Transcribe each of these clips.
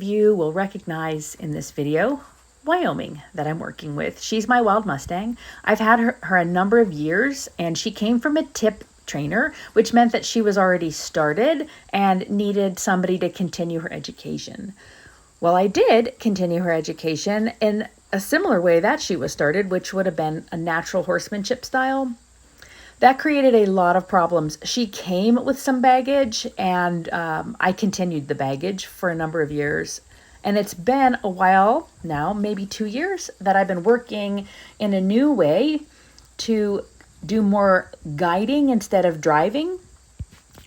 of you will recognize in this video Wyoming that I'm working with. She's my wild Mustang. I've had her a number of years, and she came from a tip trainer, which meant that she was already started and needed somebody to continue her education. Well, I did continue her education in a similar way that she was started, which would have been a natural horsemanship style. That created a lot of problems. She came with some baggage, and I continued the baggage for a number of years. And it's been a while now, maybe 2 years, that I've been working in a new way to do more guiding instead of driving.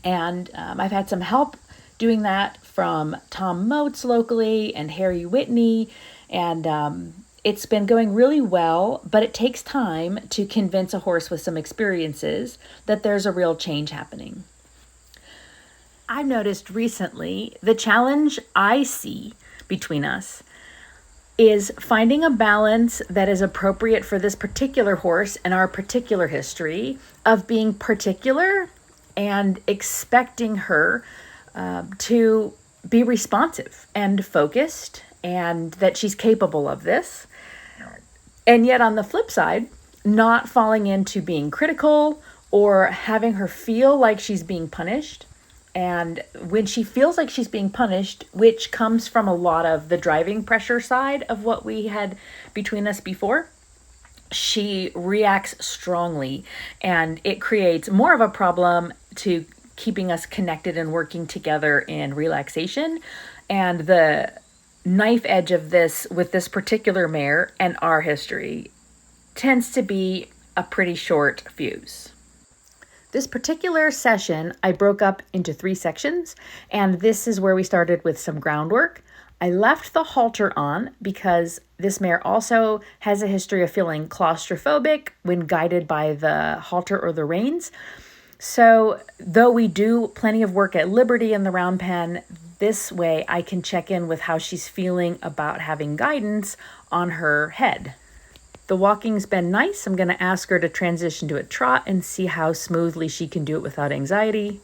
And I've had some help doing that from Tom Moates locally and Harry Whitney. And it's been going really well, but it takes time to convince a horse with some experiences that there's a real change happening. I've noticed recently the challenge I see between us is finding a balance that is appropriate for this particular horse and our particular history of being particular and expecting her to be responsive and focused and that she's capable of this. And yet on the flip side, not falling into being critical or having her feel like she's being punished. And when she feels like she's being punished, which comes from a lot of the driving pressure side of what we had between us before, she reacts strongly, and it creates more of a problem to keeping us connected and working together in relaxation. And the knife edge of this with this particular mare and our history tends to be a pretty short fuse. This particular session, I broke up into 3 sections, and this is where we started with some groundwork. I left the halter on because this mare also has a history of feeling claustrophobic when guided by the halter or the reins. So though we do plenty of work at liberty in the round pen, this way I can check in with how she's feeling about having guidance on her head. The walking's been nice. I'm going to ask her to transition to a trot and see how smoothly she can do it without anxiety.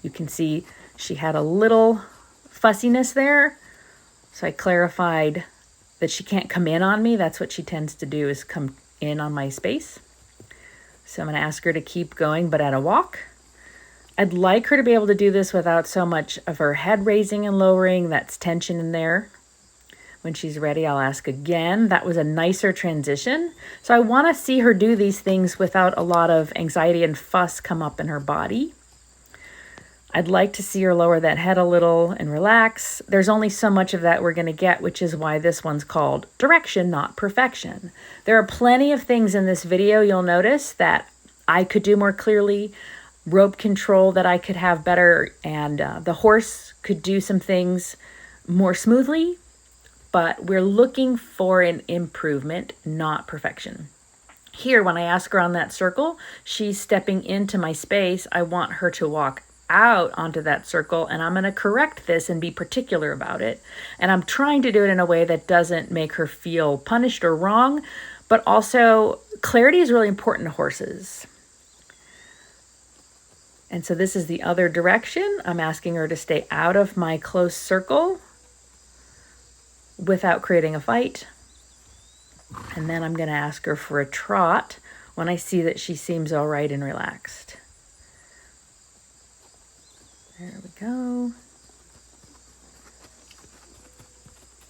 You can see she had a little fussiness there. So I clarified that she can't come in on me. That's what she tends to do, is come in on my space. So I'm going to ask her to keep going, but at a walk. I'd like her to be able to do this without so much of her head raising and lowering. That's tension in there. When she's ready, I'll ask again. That was a nicer transition. So I want to see her do these things without a lot of anxiety and fuss come up in her body. I'd like to see her lower that head a little and relax. There's only so much of that we're going to get, which is why this one's called direction, not perfection. There are plenty of things in this video you'll notice that I could do more clearly, rope control that I could have better, and the horse could do some things more smoothly. But we're looking for an improvement, not perfection. Here, when I ask her on that circle, she's stepping into my space. I want her to walk out onto that circle, and I'm going to correct this and be particular about it. And I'm trying to do it in a way that doesn't make her feel punished or wrong, but also clarity is really important to horses. And so this is the other direction. I'm asking her to stay out of my close circle without creating a fight. And then I'm going to ask her for a trot when I see that she seems all right and relaxed. There we go.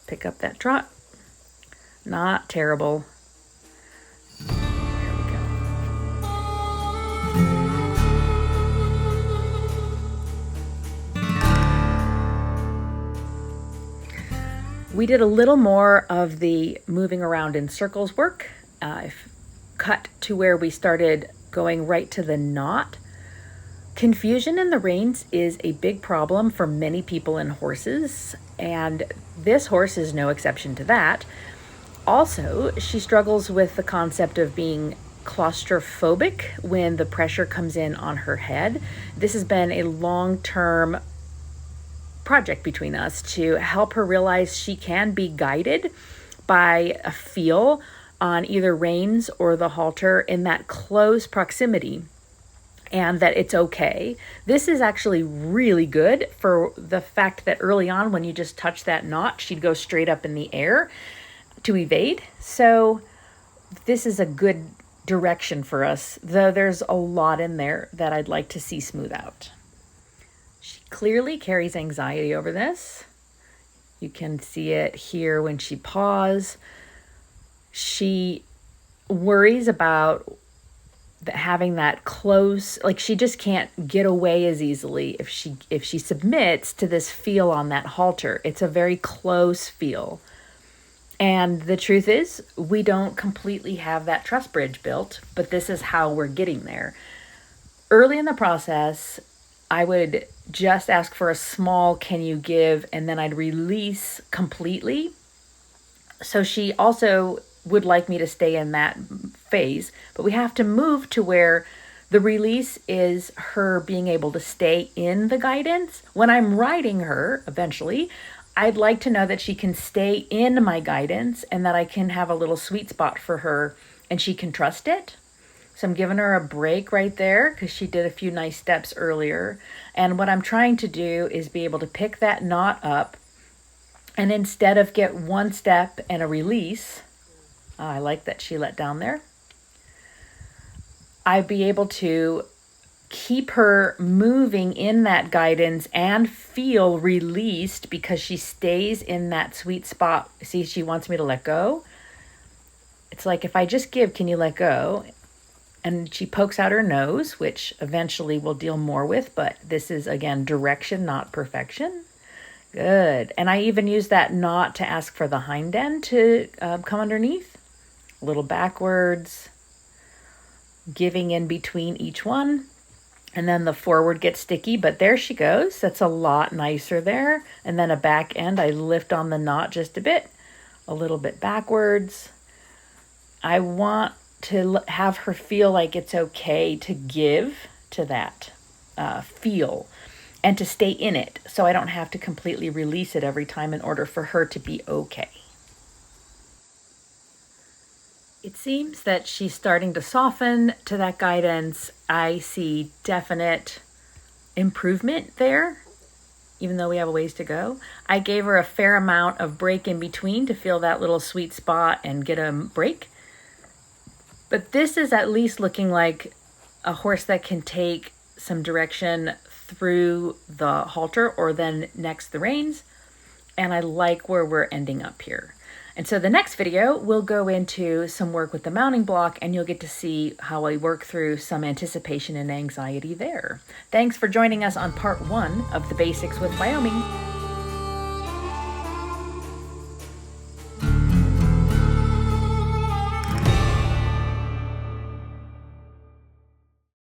Pick up that trot. Not terrible. There we go. We did a little more of the moving around in circles work. I've cut to where we started going right to the knot. Confusion in the reins is a big problem for many people and horses, and this horse is no exception to that. Also, she struggles with the concept of being claustrophobic when the pressure comes in on her head. This has been a long-term project between us to help her realize she can be guided by a feel on either reins or the halter in that close proximity. and that it's okay. This is actually really good for the fact that early on when you just touch that knot, she'd go straight up in the air to evade. So this is a good direction for us, though there's a lot in there that I'd like to see smooth out. She clearly carries anxiety over this. You can see it here when she paws. She worries about having that close, like she just can't get away as easily if she submits to this feel on that halter. It's a very close feel. And the truth is, we don't completely have that trust bridge built, but this is how we're getting there. Early in the process, I would just ask for a small "can you give?" and then I'd release completely. So she also would like me to stay in that phase, but we have to move to where the release is her being able to stay in the guidance. When I'm riding her, eventually, I'd like to know that she can stay in my guidance and that I can have a little sweet spot for her and she can trust it. So I'm giving her a break right there because she did a few nice steps earlier. And what I'm trying to do is be able to pick that knot up, and instead of get one step and a release, I like that she let down there, I'd be able to keep her moving in that guidance and feel released because she stays in that sweet spot. See, she wants me to let go. It's like if I just give, "can you let go?" And she pokes out her nose, which eventually we'll deal more with, but this is, again, direction, not perfection. Good. And I even use that knot to ask for the hind end to come underneath. A little backwards, giving in between each one. And then the forward gets sticky, but there she goes. That's a lot nicer there. And then a back end, I lift on the knot just a bit, a little bit backwards. I want to have her feel like it's okay to give to that feel and to stay in it, so I don't have to completely release it every time in order for her to be okay. It seems that she's starting to soften to that guidance. I see definite improvement there, even though we have a ways to go. I gave her a fair amount of break in between to feel that little sweet spot and get a break. But this is at least looking like a horse that can take some direction through the halter or then next the reins. And I like where we're ending up here. And so the next video, we'll go into some work with the mounting block and you'll get to see how I work through some anticipation and anxiety there. Thanks for joining us on part 1 of the Basics with Wyoming.